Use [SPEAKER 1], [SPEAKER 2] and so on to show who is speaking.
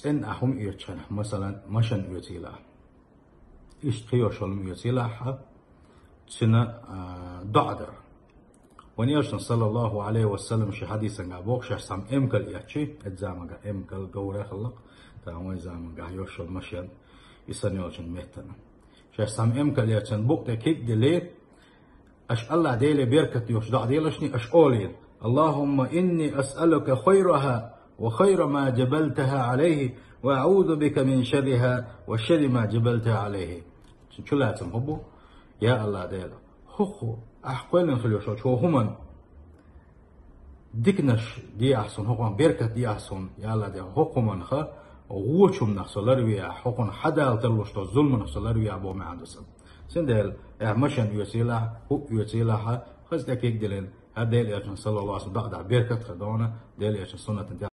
[SPEAKER 1] إن أهم يتشن مثلا مشان يتيلا إشتيوش ولم يتيلا تنا دعدر ونيشن صلى الله عليه وسلم شي حديث عن شي سام امكل ياتشي اتزامغا امكل غورا خلق تاوي زامغا يوشل مشان يسنيوشن مهتنا شي سام امكل ياتشن بوك تكيك ديلي اش الله ديلي بيركت يوش دع ديلشني اش اولين اللهم اني اسالك خيرها وخير ما جبلتها عليه واعوذ بك من شرها وشر ما جبلتها عليه شلاتم هبو يا الله ديلا هو أحقلن خليوشو شو هما ديكنش دي أحسن هقون بيركت دي أحسن يا الله دي هقومن خا ووشم نخسلر ويا حقون حدا تلوش تو ظلم نخسلر ويا أبو معدسم سندل مشان يوسيلا هو يوسيلا خز دكيك دلين هديل يا صلى الله عليه وسلم بعد بيركت خدونا ديل يا سنة